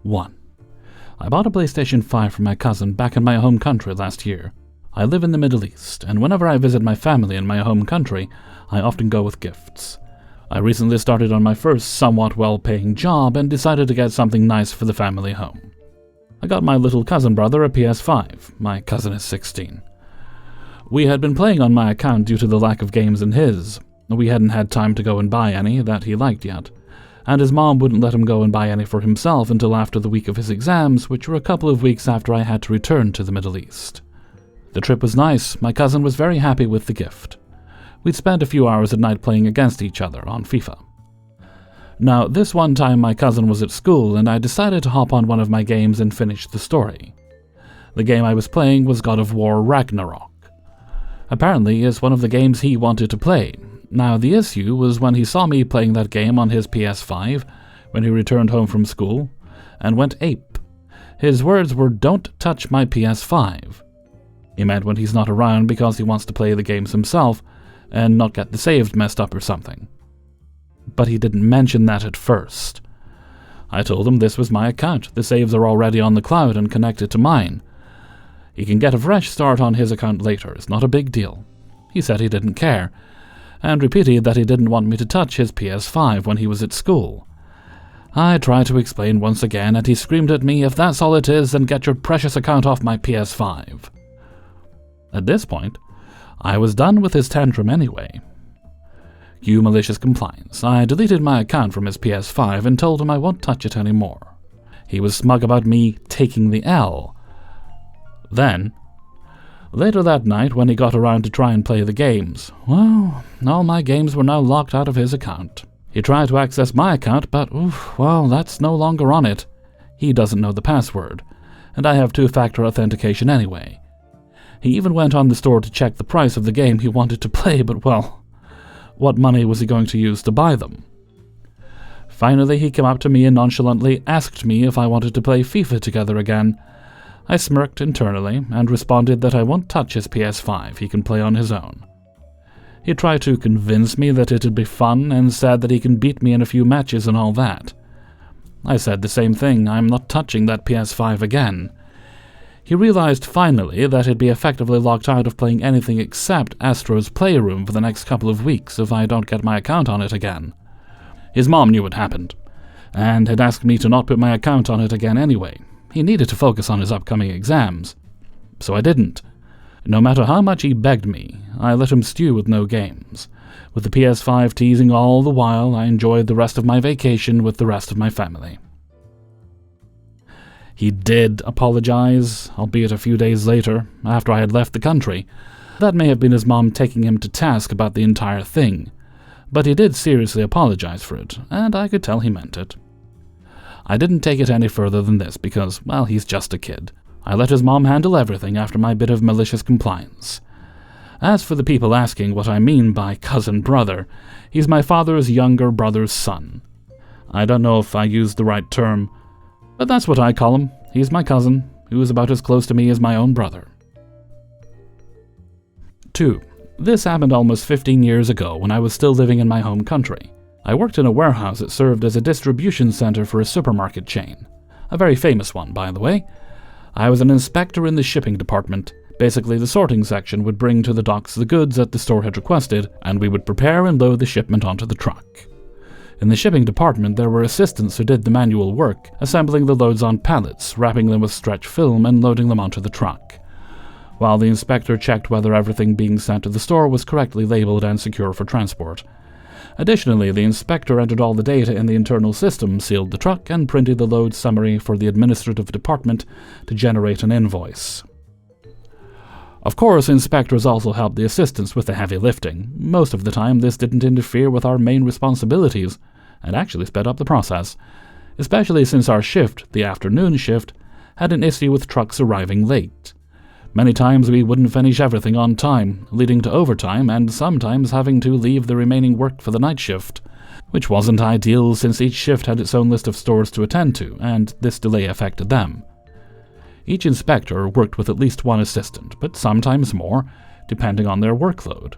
1. I bought a PlayStation 5 for my cousin back in my home country last year. I live in the Middle East, and whenever I visit my family in my home country, I often go with gifts. I recently started on my first somewhat well-paying job and decided to get something nice for the family home. I got my little cousin brother a PS5. My cousin is 16. We had been playing on my account due to the lack of games in his. We hadn't had time to go and buy any that he liked yet, and his mom wouldn't let him go and buy any for himself until after the week of his exams, which were a couple of weeks after I had to return to the Middle East. The trip was nice. My cousin was very happy with the gift. We'd spent a few hours at night playing against each other on FIFA. Now, this one time my cousin was at school, and I decided to hop on one of my games and finish the story. The game I was playing was God of War Ragnarok. Apparently, it's one of the games he wanted to play. Now, the issue was when he saw me playing that game on his PS5 when he returned home from school, and went ape. His words were, "Don't touch my PS5." He meant when he's not around because he wants to play the games himself and not get the saves messed up or something. But he didn't mention that at first. I told him this was my account. The saves are already on the cloud and connected to mine. He can get a fresh start on his account later. It's not a big deal. He said he didn't care, and repeated that he didn't want me to touch his PS5 when he was at school. I tried to explain once again, and he screamed at me, "If that's all it is, then get your precious account off my PS5. At this point, I was done with his tantrum anyway. Cue malicious compliance. I deleted my account from his PS5 and told him I won't touch it anymore. He was smug about me taking the L. Then, later that night when he got around to try and play the games, well, all my games were now locked out of his account. He tried to access my account, but, well, that's no longer on it. He doesn't know the password, and I have two-factor authentication anyway. He even went on the store to check the price of the game he wanted to play, but, well, what money was he going to use to buy them? Finally, he came up to me and nonchalantly asked me if I wanted to play FIFA together again. I smirked internally and responded that I won't touch his PS5, he can play on his own. He tried to convince me that it'd be fun and said that he can beat me in a few matches and all that. I said the same thing, I'm not touching that PS5 again. He realized finally that he'd be effectively locked out of playing anything except Astro's Playroom for the next couple of weeks if I don't get my account on it again. His mom knew what happened, and had asked me to not put my account on it again anyway. He needed to focus on his upcoming exams. So I didn't. No matter how much he begged me, I let him stew with no games. With the PS5 teasing all the while, I enjoyed the rest of my vacation with the rest of my family. He did apologize, albeit a few days later, after I had left the country. That may have been his mom taking him to task about the entire thing, but he did seriously apologize for it, and I could tell he meant it. I didn't take it any further than this because, well, he's just a kid. I let his mom handle everything after my bit of malicious compliance. As for the people asking what I mean by cousin brother, he's my father's younger brother's son. I don't know if I used the right term, but that's what I call him. He's my cousin, who is about as close to me as my own brother. 2. This happened almost 15 years ago when I was still living in my home country. I worked in a warehouse that served as a distribution center for a supermarket chain. A very famous one, by the way. I was an inspector in the shipping department. Basically, the sorting section would bring to the docks the goods that the store had requested, and we would prepare and load the shipment onto the truck. In the shipping department, there were assistants who did the manual work, assembling the loads on pallets, wrapping them with stretch film, and loading them onto the truck, while the inspector checked whether everything being sent to the store was correctly labeled and secure for transport. Additionally, the inspector entered all the data in the internal system, sealed the truck, and printed the load summary for the administrative department to generate an invoice. Of course, inspectors also helped the assistants with the heavy lifting. Most of the time, this didn't interfere with our main responsibilities, and actually sped up the process, especially since our shift, the afternoon shift, had an issue with trucks arriving late. Many times we wouldn't finish everything on time, leading to overtime and sometimes having to leave the remaining work for the night shift, which wasn't ideal since each shift had its own list of stores to attend to, and this delay affected them. Each inspector worked with at least one assistant, but sometimes more, depending on their workload.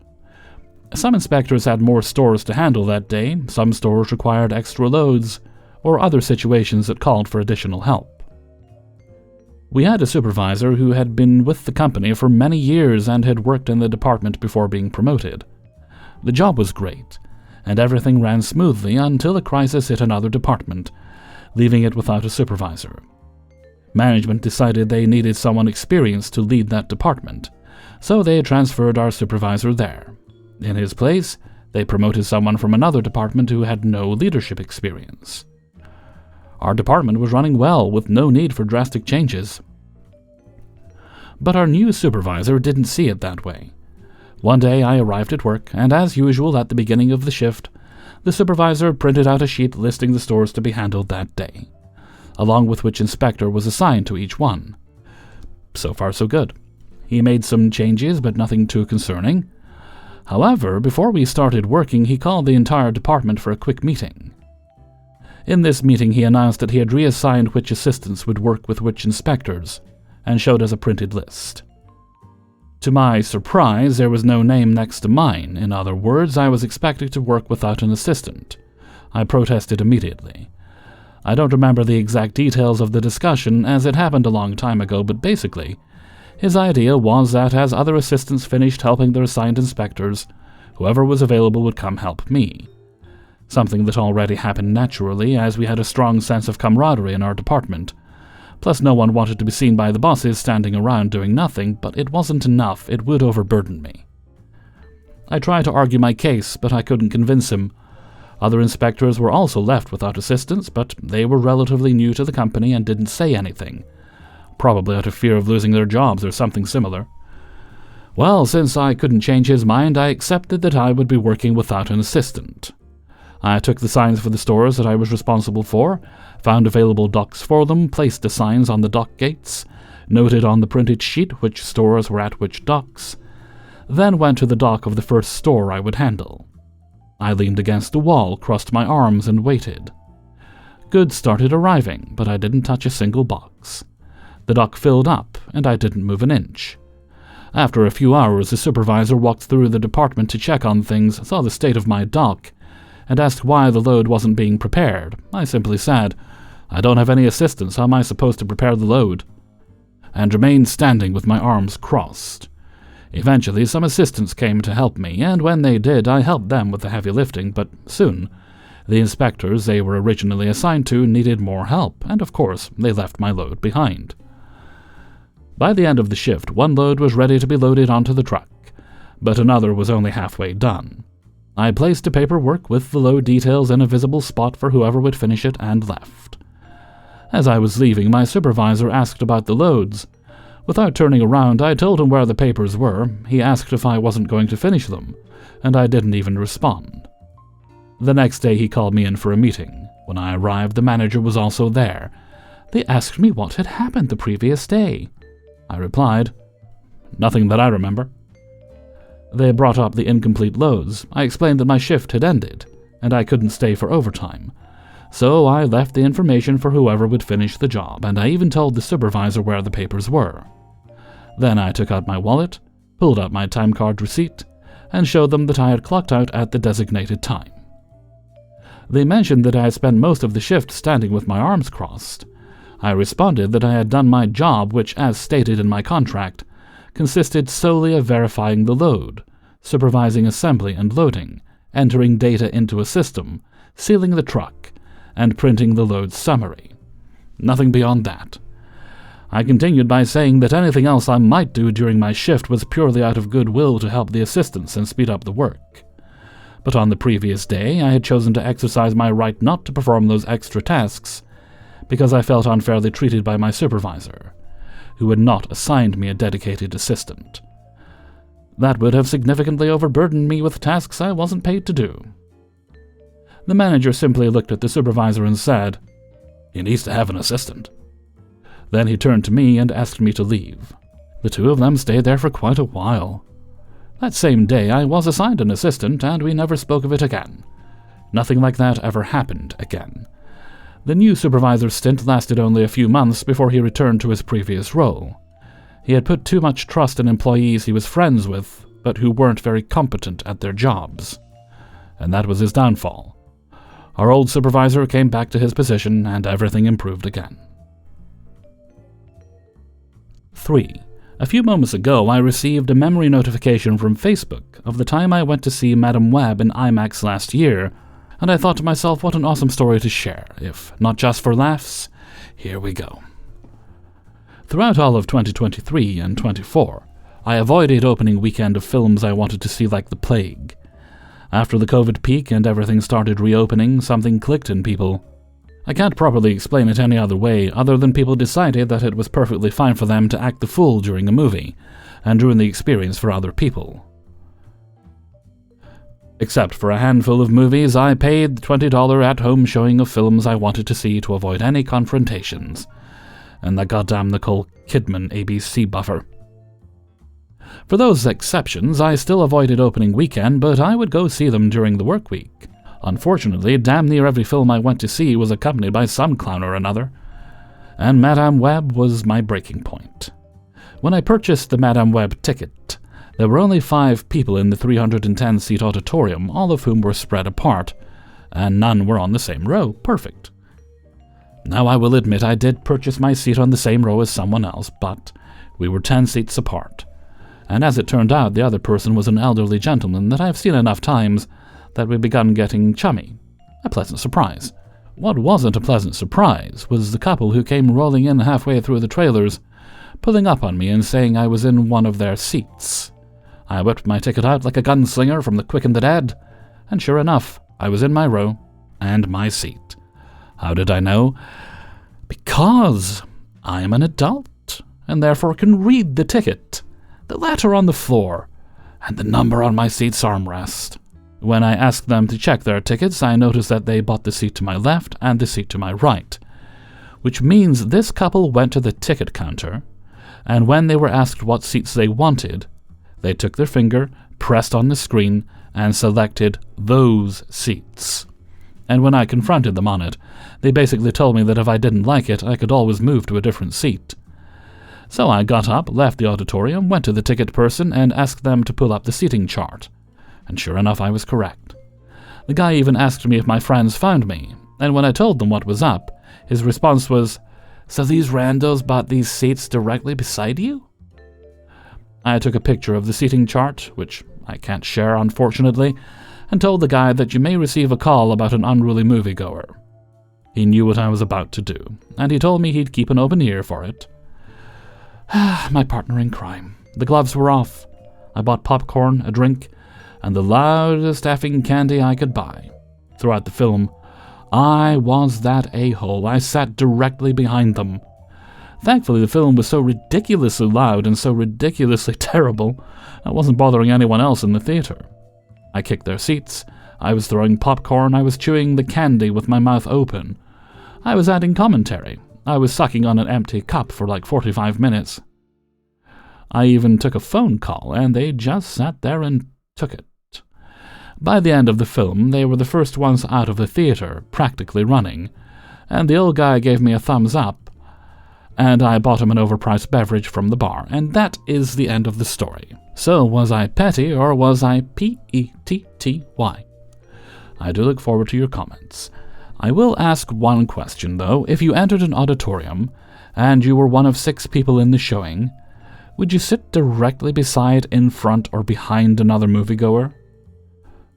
Some inspectors had more stores to handle that day, some stores required extra loads, or other situations that called for additional help. We had a supervisor who had been with the company for many years and had worked in the department before being promoted. The job was great, and everything ran smoothly until a crisis hit another department, leaving it without a supervisor. Management decided they needed someone experienced to lead that department, so they transferred our supervisor there. In his place, they promoted someone from another department who had no leadership experience. Our department was running well, with no need for drastic changes. But our new supervisor didn't see it that way. One day I arrived at work, and as usual at the beginning of the shift, the supervisor printed out a sheet listing the stores to be handled that day, along with which inspector was assigned to each one. So far so good. He made some changes, but nothing too concerning. However, before we started working, he called the entire department for a quick meeting. In this meeting, he announced that he had reassigned which assistants would work with which inspectors, and showed us a printed list. To my surprise, there was no name next to mine. In other words, I was expected to work without an assistant. I protested immediately. I don't remember the exact details of the discussion, as it happened a long time ago, but basically, his idea was that as other assistants finished helping their assigned inspectors, whoever was available would come help me. Something that already happened naturally, as we had a strong sense of camaraderie in our department. Plus, no one wanted to be seen by the bosses standing around doing nothing, but it wasn't enough. It would overburden me. I tried to argue my case, but I couldn't convince him. Other inspectors were also left without assistants, but they were relatively new to the company and didn't say anything, probably out of fear of losing their jobs or something similar. Well, since I couldn't change his mind, I accepted that I would be working without an assistant. I took the signs for the stores that I was responsible for, found available docks for them, placed the signs on the dock gates, noted on the printed sheet which stores were at which docks, then went to the dock of the first store I would handle. I leaned against the wall, crossed my arms, and waited. Goods started arriving, but I didn't touch a single box. The dock filled up, and I didn't move an inch. After a few hours, the supervisor walked through the department to check on things, saw the state of my dock, and asked why the load wasn't being prepared. I simply said, "I don't have any assistants, how am I supposed to prepare the load?" and remained standing with my arms crossed. Eventually, some assistants came to help me, and when they did, I helped them with the heavy lifting, but soon, the inspectors they were originally assigned to needed more help, and of course, they left my load behind. By the end of the shift, one load was ready to be loaded onto the truck, but another was only halfway done. I placed the paperwork with the load details in a visible spot for whoever would finish it and left. As I was leaving, my supervisor asked about the loads. Without turning around, I told him where the papers were. He asked if I wasn't going to finish them, and I didn't even respond. The next day he called me in for a meeting. When I arrived, the manager was also there. They asked me what had happened the previous day. I replied, "Nothing that I remember." They brought up the incomplete loads. I explained that my shift had ended, and I couldn't stay for overtime. So I left the information for whoever would finish the job, and I even told the supervisor where the papers were. Then I took out my wallet, pulled out my time card receipt, and showed them that I had clocked out at the designated time. They mentioned that I had spent most of the shift standing with my arms crossed. I responded that I had done my job, which, as stated in my contract, consisted solely of verifying the load, supervising assembly and loading, entering data into a system, sealing the truck, and printing the load summary. Nothing beyond that. I continued by saying that anything else I might do during my shift was purely out of goodwill to help the assistants and speed up the work. But on the previous day, I had chosen to exercise my right not to perform those extra tasks because I felt unfairly treated by my supervisor, who had not assigned me a dedicated assistant. That would have significantly overburdened me with tasks I wasn't paid to do. The manager simply looked at the supervisor and said, "He needs to have an assistant." Then he turned to me and asked me to leave. The two of them stayed there for quite a while. That same day I was assigned an assistant, and we never spoke of it again. Nothing like that ever happened again. The new supervisor's stint lasted only a few months before he returned to his previous role. He had put too much trust in employees he was friends with, but who weren't very competent at their jobs. And that was his downfall. Our old supervisor came back to his position, and everything improved again. 3. A few moments ago, I received a memory notification from Facebook of the time I went to see Madame Web in IMAX last year, and I thought to myself, what an awesome story to share. If not just for laughs, here we go. Throughout all of 2023 and 24, I avoided opening weekend of films I wanted to see like the plague. After the COVID peak and everything started reopening, something clicked in people. I can't properly explain it any other way other than people decided that it was perfectly fine for them to act the fool during a movie, and ruin the experience for other people. Except for a handful of movies, I paid the $20 at-home showing of films I wanted to see to avoid any confrontations. And that goddamn Nicole Kidman ABC buffer. For those exceptions, I still avoided opening weekend, but I would go see them during the work week. Unfortunately, damn near every film I went to see was accompanied by some clown or another, and Madame Web was my breaking point. When I purchased the Madame Web ticket, there were only 5 people in the 310-seat auditorium, all of whom were spread apart, and none were on the same row. Perfect. Now I will admit I did purchase my seat on the same row as someone else, but we were 10 seats apart. And as it turned out, the other person was an elderly gentleman that I've seen enough times that we begun getting chummy. A pleasant surprise. What wasn't a pleasant surprise was the couple who came rolling in halfway through the trailers, pulling up on me and saying I was in one of their seats. I whipped my ticket out like a gunslinger from the quick and the dead, and sure enough, I was in my row and my seat. How did I know? Because I am an adult, and therefore can read the ticket, the letter on the floor, and the number on my seat's armrest. When I asked them to check their tickets, I noticed that they bought the seat to my left and the seat to my right, which means this couple went to the ticket counter, and when they were asked what seats they wanted, they took their finger, pressed on the screen, and selected those seats. And when I confronted them on it, they basically told me that if I didn't like it, I could always move to a different seat. So I got up, left the auditorium, went to the ticket person, and asked them to pull up the seating chart. And sure enough, I was correct. The guy even asked me if my friends found me, and when I told them what was up, his response was, "So these randos bought these seats directly beside you?" I took a picture of the seating chart, which I can't share unfortunately, and told the guy that you may receive a call about an unruly moviegoer. He knew what I was about to do, and he told me he'd keep an open ear for it. My partner in crime. The gloves were off. I bought popcorn, a drink, and the loudest effing candy I could buy. Throughout the film, I was that a-hole. I sat directly behind them. Thankfully, the film was so ridiculously loud and so ridiculously terrible, I wasn't bothering anyone else in the theater. I kicked their seats. I was throwing popcorn. I was chewing the candy with my mouth open. I was adding commentary. I was sucking on an empty cup for like 45 minutes. I even took a phone call, and they just sat there and took it. By the end of the film, they were the first ones out of the theater, practically running, and the old guy gave me a thumbs up, and I bought him an overpriced beverage from the bar, and that is the end of the story. So, was I petty, or was I P-E-T-T-Y? I do look forward to your comments. I will ask one question, though. If you entered an auditorium, and you were one of 6 people in the showing, would you sit directly beside, in front, or behind another moviegoer?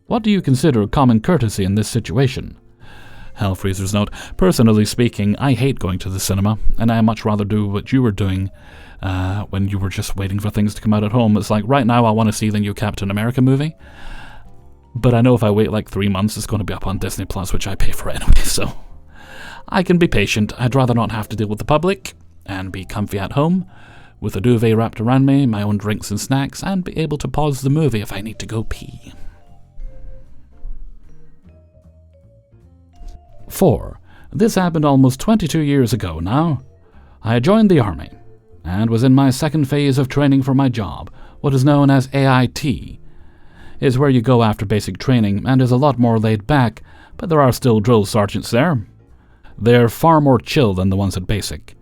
What do you consider common courtesy in this situation? Hellfreezer's note, personally speaking, I hate going to the cinema, and I much rather do what you were doing when you were just waiting for things to come out at home. It's like, right now I want to see the new Captain America movie, but I know if I wait like 3 months it's going to be up on Disney Plus, which I pay for anyway, so I can be patient. I'd rather not have to deal with the public, and be comfy at home, with a duvet wrapped around me, my own drinks and snacks, and be able to pause the movie if I need to go pee. 4. This happened almost 22 years ago now. I joined the army, and was in my second phase of training for my job, what is known as AIT. It's where you go after basic training, and is a lot more laid back, but there are still drill sergeants there. They're far more chill than the ones at basic.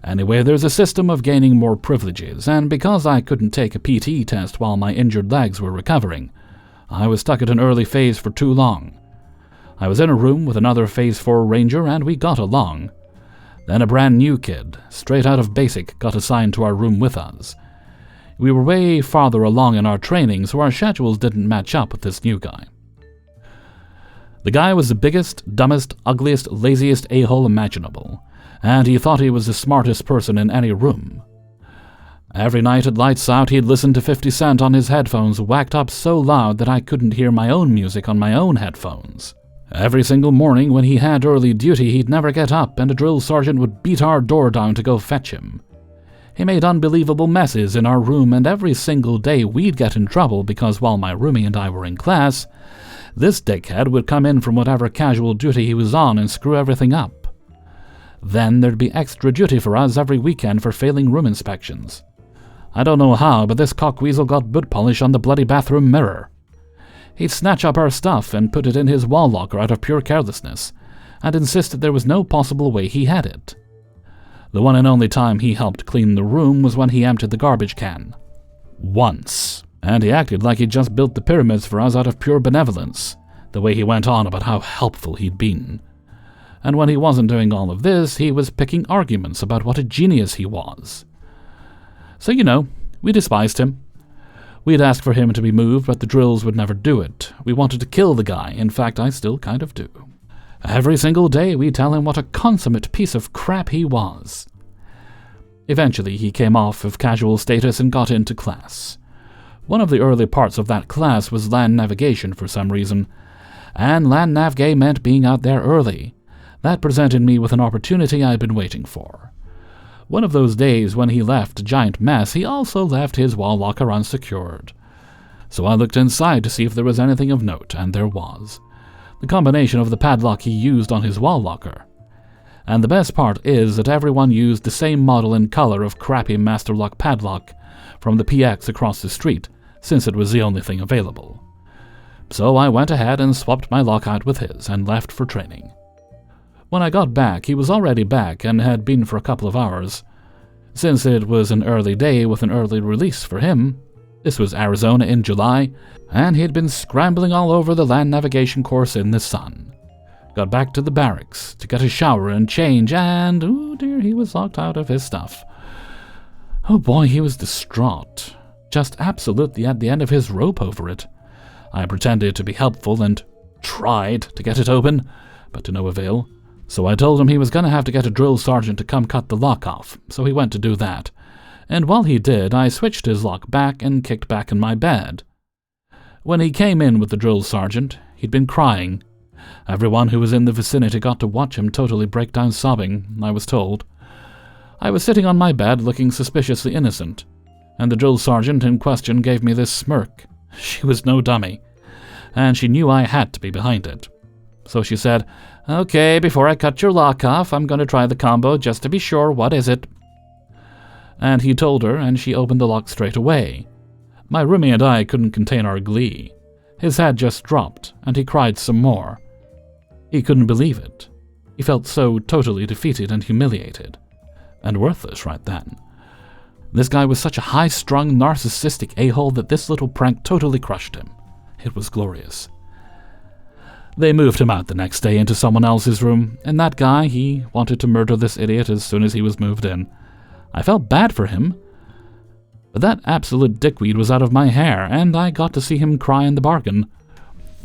Anyway, there's a system of gaining more privileges, and because I couldn't take a PT test while my injured legs were recovering, I was stuck at an early phase for too long. I was in a room with another Phase 4 Ranger and we got along. Then a brand new kid, straight out of basic, got assigned to our room with us. We were way farther along in our training, so our schedules didn't match up with this new guy. The guy was the biggest, dumbest, ugliest, laziest a-hole imaginable, and he thought he was the smartest person in any room. Every night at lights out, he'd listen to 50 Cent on his headphones whacked up so loud that I couldn't hear my own music on my own headphones. Every single morning when he had early duty, he'd never get up, and a drill sergeant would beat our door down to go fetch him. He made unbelievable messes in our room, and every single day we'd get in trouble because while my roomie and I were in class, this dickhead would come in from whatever casual duty he was on and screw everything up. Then there'd be extra duty for us every weekend for failing room inspections. I don't know how, but this cockweasel got boot polish on the bloody bathroom mirror. He'd snatch up our stuff and put it in his wall locker out of pure carelessness, and insisted there was no possible way he had it. The one and only time he helped clean the room was when he emptied the garbage can. Once. And he acted like he'd just built the pyramids for us out of pure benevolence, the way he went on about how helpful he'd been. And when he wasn't doing all of this, he was picking arguments about what a genius he was. So, we despised him. We'd ask for him to be moved, but the drills would never do it. We wanted to kill the guy. In fact, I still kind of do. Every single day we tell him what a consummate piece of crap he was. Eventually, he came off of casual status and got into class. One of the early parts of that class was land navigation for some reason, and land navgay meant being out there early. That presented me with an opportunity I'd been waiting for. One of those days when he left a giant mess, he also left his wall locker unsecured. So I looked inside to see if there was anything of note, and there was. The combination of the padlock he used on his wall locker. And the best part is that everyone used the same model and color of crappy master lock padlock from the PX across the street, since it was the only thing available. So I went ahead and swapped my lockout with his and left for training. When I got back, he was already back and had been for a couple of hours. Since it was an early day with an early release for him, this was Arizona in July, and he'd been scrambling all over the land navigation course in the sun. Got back to the barracks to get a shower and change, and, oh dear, he was locked out of his stuff. Oh boy, he was distraught. Just absolutely at the end of his rope over it. I pretended to be helpful and tried to get it open, but to no avail. So I told him he was going to have to get a drill sergeant to come cut the lock off, so he went to do that. And while he did, I switched his lock back and kicked back in my bed. When he came in with the drill sergeant, he'd been crying. Everyone who was in the vicinity got to watch him totally break down sobbing, I was told. I was sitting on my bed looking suspiciously innocent, and the drill sergeant in question gave me this smirk. She was no dummy, and she knew I had to be behind it. So she said, "Okay, before I cut your lock off, I'm going to try the combo just to be sure. What is it?" And he told her, and she opened the lock straight away. My roomie and I couldn't contain our glee. His head just dropped, and he cried some more. He couldn't believe it. He felt so totally defeated and humiliated. And worthless right then. This guy was such a high-strung, narcissistic a-hole that this little prank totally crushed him. It was glorious. They moved him out the next day into someone else's room, and that guy, he wanted to murder this idiot as soon as he was moved in. I felt bad for him, but that absolute dickweed was out of my hair, and I got to see him cry in the bargain.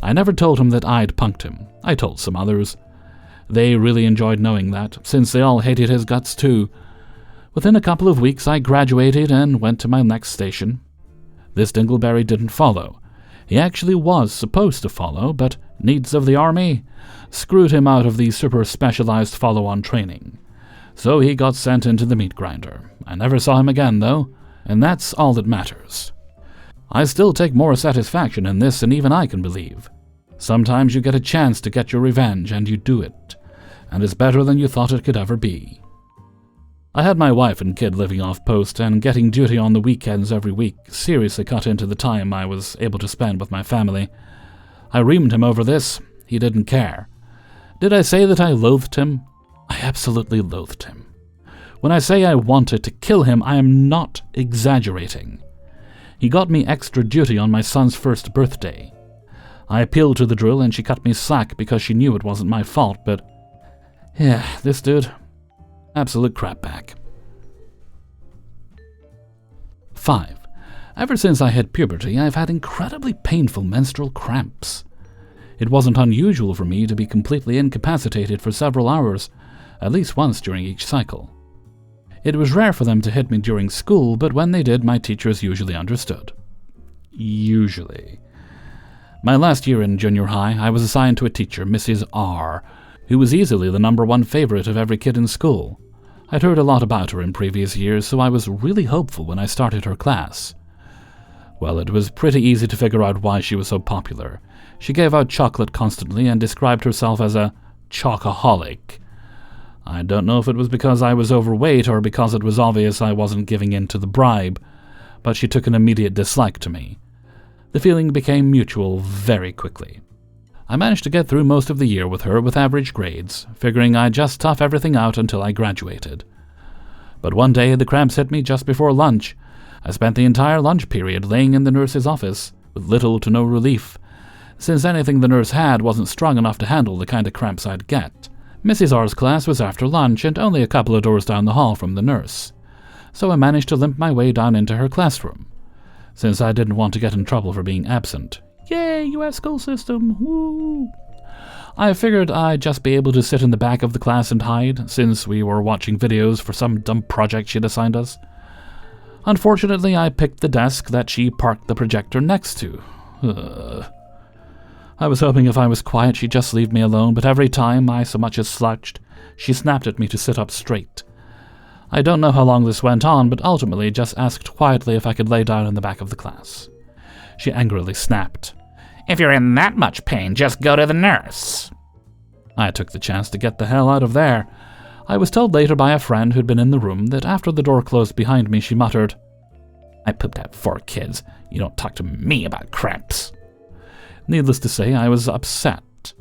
I never told him that I'd punked him. I told some others. They really enjoyed knowing that, since they all hated his guts too. Within a couple of weeks I graduated and went to my next station. This dingleberry didn't follow. He actually was supposed to follow, but needs of the army screwed him out of the super-specialized follow-on training. So he got sent into the meat grinder. I never saw him again, though, and that's all that matters. I still take more satisfaction in this than even I can believe. Sometimes you get a chance to get your revenge, and you do it, and it's better than you thought it could ever be. I had my wife and kid living off post, and getting duty on the weekends every week seriously cut into the time I was able to spend with my family. I reamed him over this. He didn't care. Did I say that I loathed him? I absolutely loathed him. When I say I wanted to kill him, I am not exaggerating. He got me extra duty on my son's first birthday. I appealed to the drill and she cut me slack because she knew it wasn't my fault, but yeah, this dude, absolute crapbag. 5. Ever since I hit puberty, I've had incredibly painful menstrual cramps. It wasn't unusual for me to be completely incapacitated for several hours, at least once during each cycle. It was rare for them to hit me during school, but when they did, my teachers usually understood. Usually. My last year in junior high, I was assigned to a teacher, Mrs. R., who was easily the #1 favorite of every kid in school. I'd heard a lot about her in previous years, so I was really hopeful when I started her class. Well, it was pretty easy to figure out why she was so popular. She gave out chocolate constantly and described herself as a chocoholic. I don't know if it was because I was overweight or because it was obvious I wasn't giving in to the bribe, but she took an immediate dislike to me. The feeling became mutual very quickly. I managed to get through most of the year with her with average grades, figuring I'd just tough everything out until I graduated. But one day the cramps hit me just before lunch. I spent the entire lunch period laying in the nurse's office, with little to no relief, since anything the nurse had wasn't strong enough to handle the kind of cramps I'd get. Mrs. R's class was after lunch and only a couple of doors down the hall from the nurse, so I managed to limp my way down into her classroom, since I didn't want to get in trouble for being absent. Yay, U.S. school system, woo! I figured I'd just be able to sit in the back of the class and hide, since we were watching videos for some dumb project she'd assigned us. Unfortunately, I picked the desk that she parked the projector next to. I was hoping if I was quiet she'd just leave me alone, but every time I so much as slouched, she snapped at me to sit up straight. I don't know how long this went on, but ultimately just asked quietly if I could lay down in the back of the class. She angrily snapped, "If you're in that much pain, just go to the nurse." I took the chance to get the hell out of there. I was told later by a friend who'd been in the room that after the door closed behind me, she muttered, "I pooped out 4 kids. You don't talk to me about cramps." Needless to say, I was upset.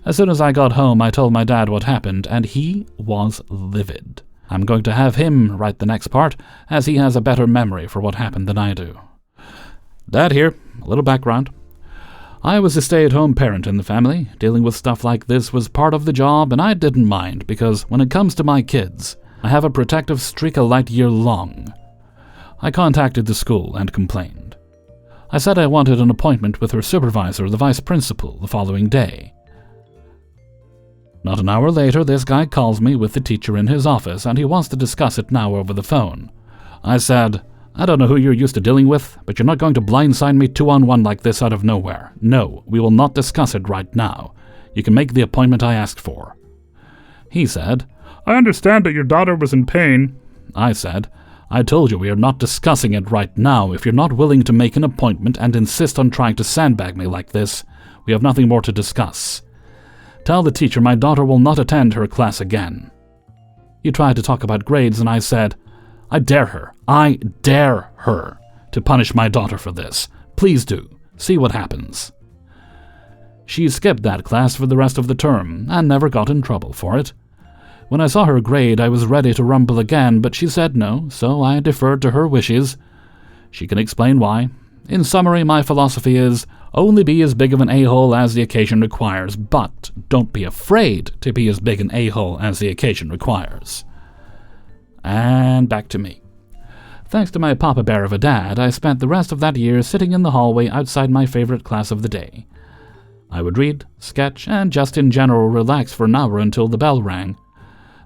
As soon as I got home, I told my dad what happened, and he was livid. I'm going to have him write the next part, as he has a better memory for what happened than I do. Dad here, a little background. I was a stay-at-home parent in the family. Dealing with stuff like this was part of the job, and I didn't mind, because when it comes to my kids, I have a protective streak a light year long. I contacted the school and complained. I said I wanted an appointment with her supervisor, the vice principal, the following day. Not an hour later, this guy calls me with the teacher in his office, and he wants to discuss it now over the phone. I said, "I don't know who you're used to dealing with, but you're not going to blindside me 2-on-1 like this out of nowhere. No, we will not discuss it right now. You can make the appointment I asked for." He said, "I understand that your daughter was in pain." I said, "I told you we are not discussing it right now. If you're not willing to make an appointment and insist on trying to sandbag me like this, we have nothing more to discuss. Tell the teacher my daughter will not attend her class again." He tried to talk about grades, and I said, I dare her to punish my daughter for this. Please do. See what happens." She skipped that class for the rest of the term, and never got in trouble for it. When I saw her grade, I was ready to rumble again, but she said no, so I deferred to her wishes. She can explain why. In summary, my philosophy is, only be as big of an a-hole as the occasion requires, but don't be afraid to be as big an a-hole as the occasion requires. And back to me. Thanks to my papa bear of a dad, I spent the rest of that year sitting in the hallway outside my favorite class of the day. I would read, sketch, and just in general relax for an hour until the bell rang.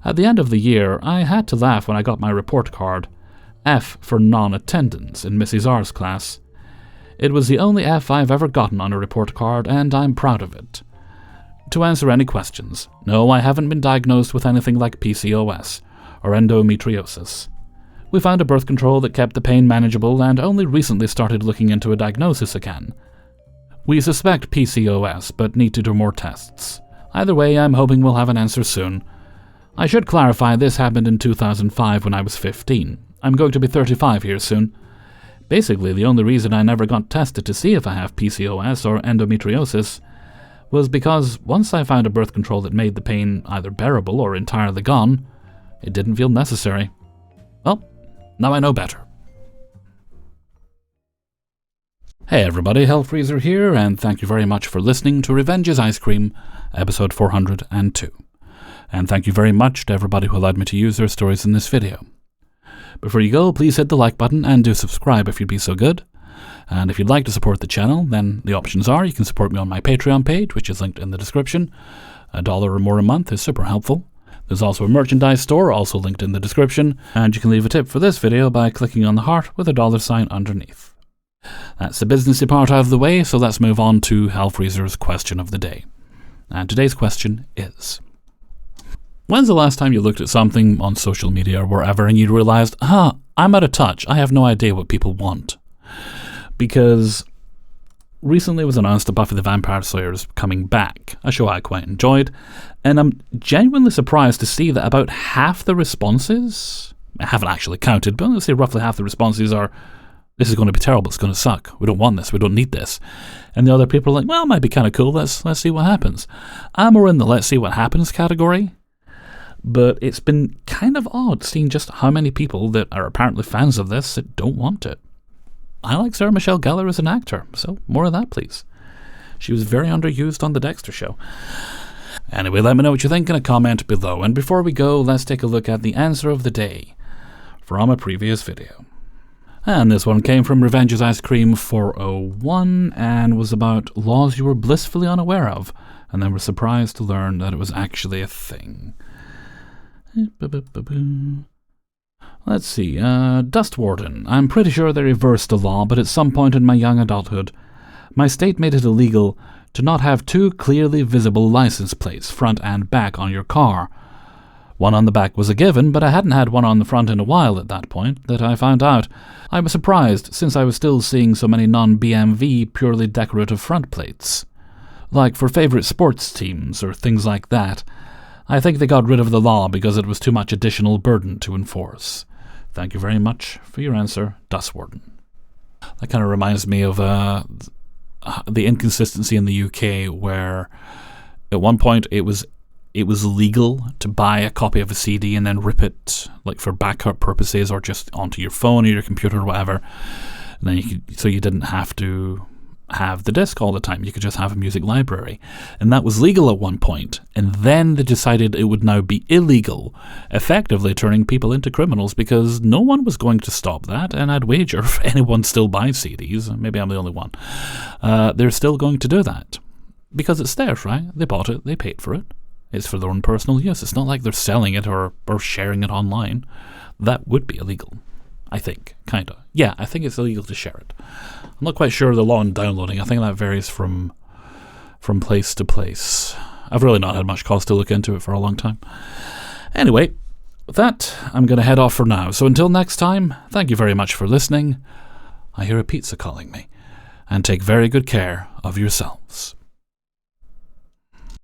At the end of the year, I had to laugh when I got my report card. F for non-attendance in Mrs. R's class. It was the only F I've ever gotten on a report card, and I'm proud of it. To answer any questions, no, I haven't been diagnosed with anything like PCOS or endometriosis. We found a birth control that kept the pain manageable and only recently started looking into a diagnosis again. We suspect PCOS, but need to do more tests. Either way, I'm hoping we'll have an answer soon. I should clarify this happened in 2005 when I was 15. I'm going to be 35 here soon. Basically, the only reason I never got tested to see if I have PCOS or endometriosis was because once I found a birth control that made the pain either bearable or entirely gone, it didn't feel necessary. Well, now I know better. Hey everybody, Hellfreezer here, and thank you very much for listening to Revenge's Ice Cream, episode 402. And thank you very much to everybody who allowed me to use their stories in this video. Before you go, please hit the like button and do subscribe if you'd be so good. And if you'd like to support the channel, then the options are you can support me on my Patreon page, which is linked in the description. $1 or more a month is super helpful. There's also a merchandise store, also linked in the description, and you can leave a tip for this video by clicking on the heart with a $sign underneath. That's the businessy part out of the way, so let's move on to Hellfreezer's question of the day. And today's question is: when's the last time you looked at something on social media or wherever and you realized, I'm out of touch, I have no idea what people want? Because recently it was announced that Buffy the Vampire Slayer is coming back, a show I quite enjoyed, and I'm genuinely surprised to see that about half the responses, I haven't actually counted, but let's say roughly half the responses are, this is going to be terrible, it's going to suck, we don't want this, we don't need this. And the other people are like, well, it might be kind of cool, let's see what happens. I'm more in the let's see what happens category, but it's been kind of odd seeing just how many people that are apparently fans of this that don't want it. I like Sarah Michelle Gellar as an actor, so more of that please. She was very underused on the Dexter show. Anyway, let me know what you think in a comment below, and before we go, let's take a look at the answer of the day from a previous video. And this one came from Revenge's Ice Cream 401 and was about laws you were blissfully unaware of and then were surprised to learn that it was actually a thing. Let's see, Dust Warden. I'm pretty sure they reversed the law, but at some point in my young adulthood, my state made it illegal to not have two clearly visible license plates, front and back, on your car. One on the back was a given, but I hadn't had one on the front in a while at that point that I found out. I was surprised, since I was still seeing so many non-BMV purely decorative front plates. Like for favourite sports teams or things like that. I think they got rid of the law because it was too much additional burden to enforce. Thank you very much for your answer, Dust Warden. That kind of reminds me of the inconsistency in the UK where at one point it was legal to buy a copy of a CD and then rip it, like for backup purposes or just onto your phone or your computer or whatever. And then so you didn't have to have the disc all the time. You could just have a music library. And that was legal at one point. And then they decided it would now be illegal, effectively turning people into criminals because no one was going to stop that. And I'd wager if anyone still buys CDs, maybe I'm the only one, they're still going to do that. Because it's theirs, right? They bought it, they paid for it. It's for their own personal use. It's not like they're selling it or sharing it online. That would be illegal, I think, kind of. Yeah, I think it's illegal to share it. I'm not quite sure of the law on downloading. I think that varies from place to place. I've really not had much cause to look into it for a long time. Anyway, with that, I'm going to head off for now. So until next time, thank you very much for listening. I hear a pizza calling me. And take very good care of yourselves.